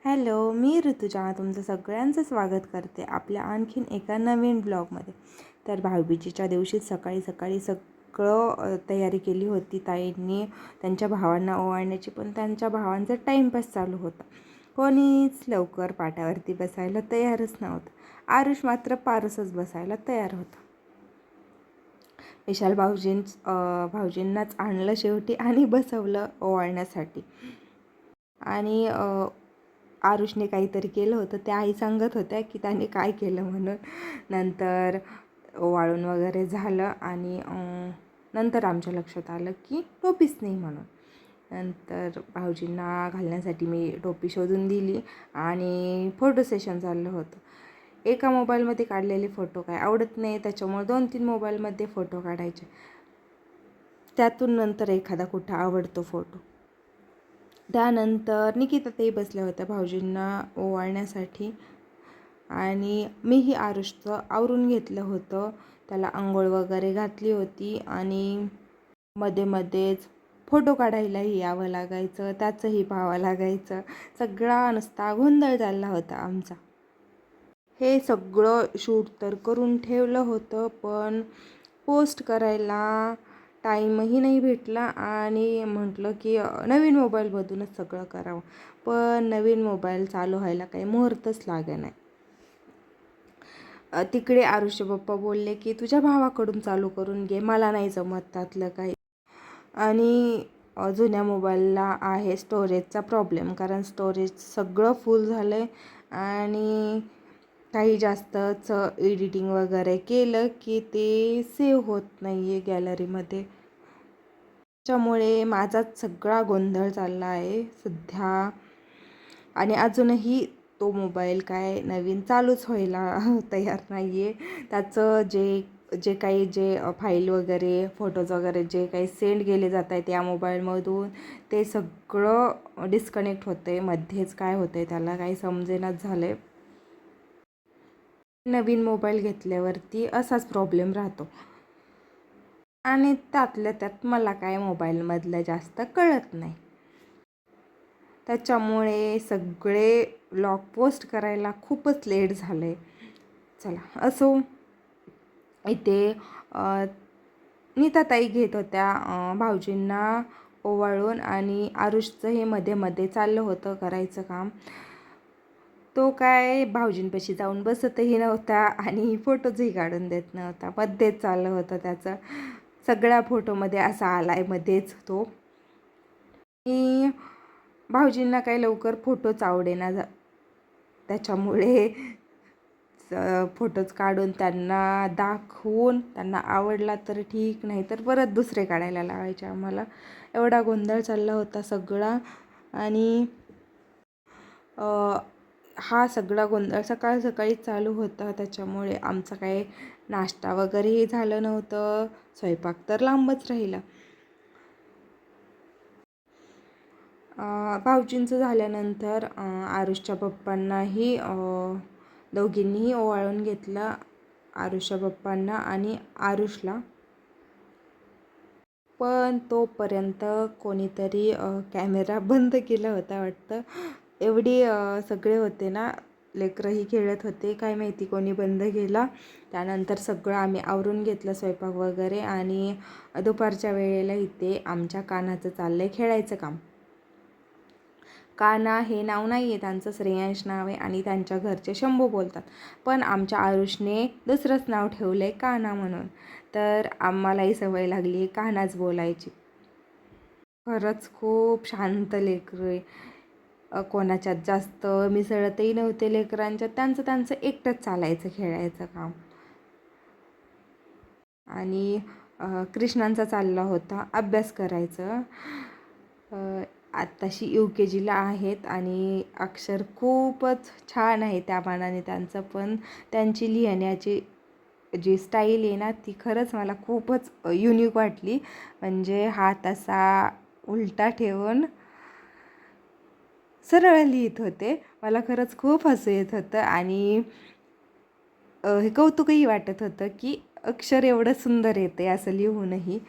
Hello, मी ऋतुजा तुमचं सगळ्यांचं स्वागत करते आपल्या आणखीन एका नवीन ब्लॉगमध्ये. तर भाऊबीजेच्या दिवशी सकाळी सकाळी सगळं तयारी केली होती ताईंनी त्यांच्या भावांना ओवाळण्याची, पण त्यांच्या भावांचा टाईमपास चालू होता. कोणीच लवकर पाट्यावरती बसायला तयारच नव्हतं. आरुष मात्र पारसच बसायला तयार होता. विशाल भाऊजींनाच आणलं शेवटी आणि बसवलं ओवाळण्यासाठी. आणि आरुषने काहीतरी केलं होतं, त्या आई सांगत होत्या की त्याने काय केलं म्हणून. नंतर वाळून वगैरे झालं आणि नंतर आमच्या लक्षात आलं की टोपीच नाही म्हणून. नंतर भाऊजींना घालण्यासाठी मी टोपी शोधून दिली आणि फोटो सेशन चाललं होतं. एका मोबाईलमध्ये काढलेले फोटो काय आवडत नाही, त्याच्यामुळे 2-3 मोबाईलमध्ये फोटो काढायचे. त्यातून नंतर एखादा कुठं आवडतो फोटो. त्यानंतर निकिताताई बसल्या होत्या भाऊजींना ओवाळण्यासाठी आणि मीही आरुषचं आवरून घेतलं होतं. त्याला अंघोळ वगैरे घातली होती आणि मध्ये मध्येच फोटो काढायलाही यावं लागायचं, त्याचंही पाहावं लागायचं. सगळा नुसता गोंधळ चालला होता आमचा. हे सगळं शूट तर करून ठेवलं होतं, पण पोस्ट करायला टाईमही नाही भेटला आणि म्हटलं की नवीन मोबाईलमधूनच सगळं करावं. पण नवीन मोबाईल चालू व्हायला काही मुहूर्तच लागे नाही. तिकडे आरुषचे पप्पा बोलले की तुझ्या भावाकडून चालू करून घे, मला नाही जमत त्यातलं काही. आणि जुन्या मोबाईलला आहे स्टोरेजचा प्रॉब्लेम, कारण स्टोरेज सगळं फुल झालं आहे आणि काही जास्तच एडिटिंग वगैरे केलं की ते सेव्ह होत नाही आहे गॅलरीमध्ये. त्याच्यामुळे माझाच सगळा गोंधळ चालला आहे सध्या आणि अजूनही तो मोबाईल काय नवीन चालूच व्हायला तयार नाही आहे. त्याचं जे फाईल वगैरे फोटोज वगैरे जे काही सेंड केले जात आहेत या मोबाईलमधून, ते सगळं डिस्कनेक्ट होतं आहे. मध्येच काय होतं आहे त्याला काही समजेनाच झालं आहे. नवीन मोबाईल घेतल्यावरती असाच प्रॉब्लेम राहतो आणि त्यातल्या त्यात मला काय मोबाईलमधलं जास्त कळत नाही. त्याच्यामुळे सगळे ब्लॉग पोस्ट करायला खूपच लेट झालं आहे. चला असो. इथे नीताताई घेत होत्या भाऊजींना ओवाळून आणि आरुषचं हे मध्ये मध्ये चाललं होतं करायचं काम. तो काय भाऊजींपाशी जाऊन बसतही नव्हता आणि फोटोजही काढून देत नव्हता. मध्येच चाललं होतं त्याचं. सगळ्या फोटोमध्ये असा आला आहे मध्येच तो. आणि भाऊजींना काही लवकर फोटोच आवडेना त्याच्यामुळे फोटोज काढून त्यांना दाखवून त्यांना आवडला तर ठीक, नाही तर परत दुसरे काढायला लावायचे आम्हाला. एवढा गोंधळ चालला होता सगळा आणि हा सगळा गोंधळ सकाळ सकाळी चालू होता. त्याच्यामुळे आमचा काही नाश्ता वगैरेही झालं नव्हतं, स्वयंपाक तर लांबच राहिला. भाऊजींचं झाल्यानंतर आरुषच्या पप्पांनाही दोघींनीही ओवाळून घेतलं, आरुषच्या पप्पांना आणि आरुषला. पण तोपर्यंत कोणीतरी कॅमेरा बंद केला होता वाटतं. एवढी सगळे होते ना, लेकरंही खेळत होते, काय माहिती कोणी बंद केला. त्यानंतर सगळं आम्ही आवरून घेतलं स्वयंपाक वगैरे आणि दुपारच्या वेळेला इथे आमच्या कान्हाचं चाललं आहे खेळायचं काम. कान्हा हे नाव नाही आहे त्यांचं, श्रेयांश नाव आहे आणि त्यांच्या घरचे शंभू बोलतात. पण आमच्या आरुषने दुसरंच नाव ठेवलं आहे कान्हा म्हणून. तर आम्हालाही सवय लागली आहे कान्हाच बोलायची. खरंच खूप शांत लेकरं आहे. कोणाच्यात जास्त मिसळतही नव्हते लेकरांच्यात. त्यांचं त्यांचं एकटंच चालायचं खेळायचं काम. आणि कृष्णांचा चालला होता अभ्यास करायचं. आत्ताशी UKGला आहेत आणि अक्षर खूपच छान आहे त्या मानाने त्यांचं. पण त्यांची लिहिण्याची जी स्टाईल आहे ना, ती खरंच मला खूपच युनिक वाटली. म्हणजे हात असा उलटा ठेवून सरळ लिहित होते. मला खरंच खूप हसू येत होतं आणि हे कौतुकही वाटत होतं की अक्षर एवढं सुंदर येते असं लिहूनही.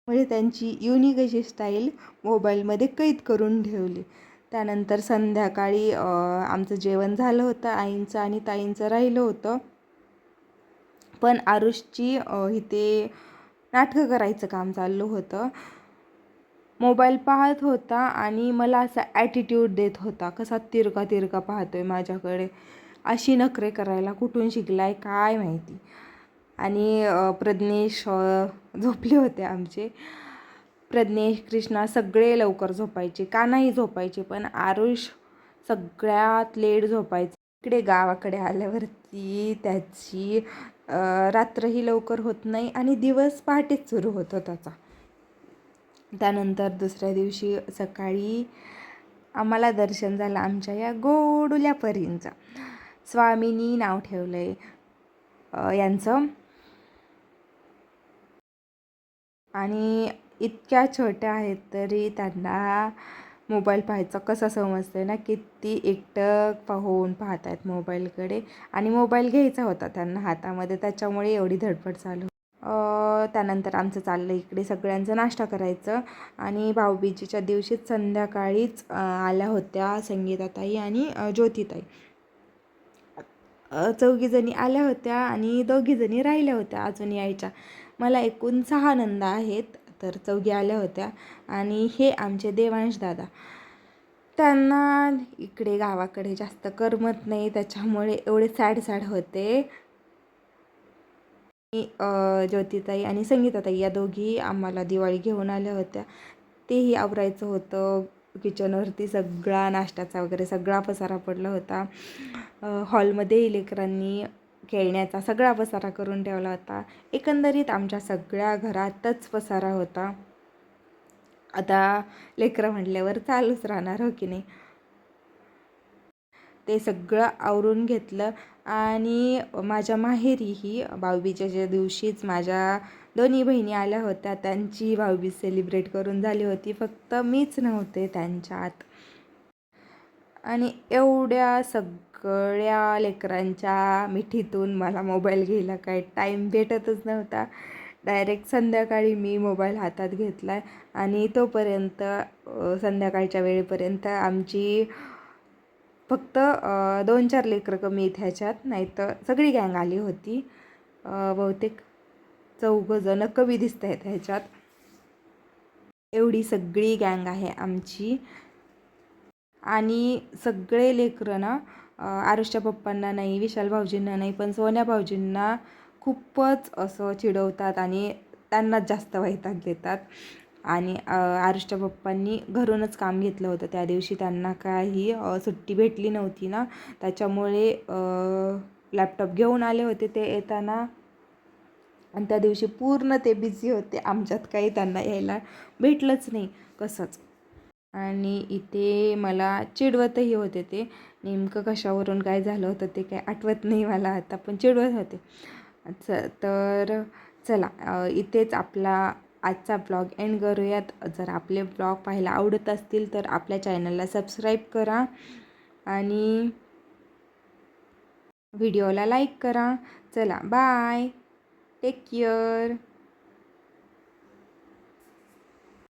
म्हणजे त्यांची युनिक अशी स्टाईल मोबाईलमध्ये कैद करून ठेवली. त्यानंतर संध्याकाळी आमचं जेवण झालं होतं, आईंचं आणि ताईंचं राहिलं होतं. पण आरुषची इथे नाटकं करायचं काम चाललं होतं. मोबाईल पाहत होता आणि मला असा ॲटिट्यूड देत होता, कसा तिरका तिरका पाहतोय माझ्याकडे, अशी नखरे करायला कुठून शिकलाय काय माहिती. आणि प्रज्ञेश झोपले होते आमचे. प्रज्ञेश, कृष्णा सगळे लवकर झोपायचे, का नाही झोपायचे, पण आरुष सगळ्यात लेट झोपायचं. इकडे गावाकडे आल्यावरती त्याची रात्रही लवकर होत नाही आणि दिवस पहाटेच सुरू होतो त्याचा. त्यानंतर दुसऱ्या दिवशी सकाळी आम्हाला दर्शन झालं आमच्या या गोडुल्या परींचं. स्वामीनी नाव ठेवलं आहे यांचं. आणि इतक्या छोट्या आहेत तरी त्यांना मोबाईल पाहायचा कसा समजतं ना, किती एकटक पाहून पाहत आहेत मोबाईलकडे. आणि मोबाईल घ्यायचा होता त्यांना हातामध्ये, त्याच्यामुळे एवढी धडपड चालू. त्यानंतर आमचं चाललं इकडे सगळ्यांचं नाश्ता करायचं. आणि भाऊबीजेच्या दिवशीच संध्याकाळीच आल्या होत्या संगीताताई आणि ज्योतिताई. चौघीजणी आल्या होत्या आणि दोघीजणी राहिल्या होत्या अजून यायच्या. मला एकूण 6 नंदा आहेत, तर चौघी आल्या होत्या. आणि हे आमचे देवांश दादा. त्यांना इकडे गावाकडे जास्त करमत नाही, त्याच्यामुळे एवढे सॅड होते. ज्योतिताई आणि संगीताताई या दोघी आम्हाला दिवाळी घेऊन आल्या होत्या. तेही आवरायचं होतं. किचनवरती सगळा नाश्त्याचा वगैरे सगळा पसारा पडला होता. हॉलमध्ये लेकरांनी खेळण्याचा सगळा पसारा करून ठेवला होता. एकंदरीत आमच्या सगळ्या घरातच पसारा होता. आता लेकरं म्हटल्यावर चालूच राहणार, हो की नाही. ते सगळं आवरून घेतलं. आणि माझ्या माहेरीही भाऊबीजेच्या दिवशीच माझ्या दोन्ही बहिणी आल्या होत्या. त्यांची भाऊबीज सेलिब्रेट करून झाली होती, फक्त मीच नव्हते त्यांच्यात. आणि एवढ्या सगळ्या लेकरांच्या मिठीतून मला मोबाईल घ्यायला काही टाईम भेटतच नव्हता. डायरेक्ट संध्याकाळी मी मोबाईल हातात घेतला आहे. आणि तोपर्यंत संध्याकाळच्या वेळेपर्यंत आमची फक्त 2-4 लेकरं कमी आहेत ह्याच्यात, नाही तर सगळी गँग आली होती. बहुतेक 4 जण कमी दिसत आहेत ह्याच्यात. एवढी सगळी गँग आहे आमची. आणि सगळे लेकरं ना आरुषच्या पप्पांना नाही, विशाल भाऊजींना नाही, पण सोन्या भाऊजींना खूपच असं चिडवतात आणि त्यांनाच जास्त वैताग देतात. आणि आरुषच्या पप्पांनी घरूनच काम घेतलं होतं त्या दिवशी. त्यांना काही सुट्टी भेटली नव्हती ना, त्याच्यामुळे लॅपटॉप घेऊन आले होते ते येताना. आणि त्या दिवशी पूर्ण ते बिझी होते. आमच्यात काही त्यांना यायला भेटलंच नाही कसंच. आणि इथे मला चिडवतही होते ते. नेमकं कशावरून काय झालं होतं ते काय आठवत नाही मला आता, पण चिडवत होते. तर चला इथेच आपला आजचा ब्लॉग एंड करूयात. जर आपले ब्लॉग पाहायला आवडत असतील तर आपल्या चॅनलला सबस्क्राईब करा आणि व्हिडिओला लाईक करा. चला बाय, टेक केअर.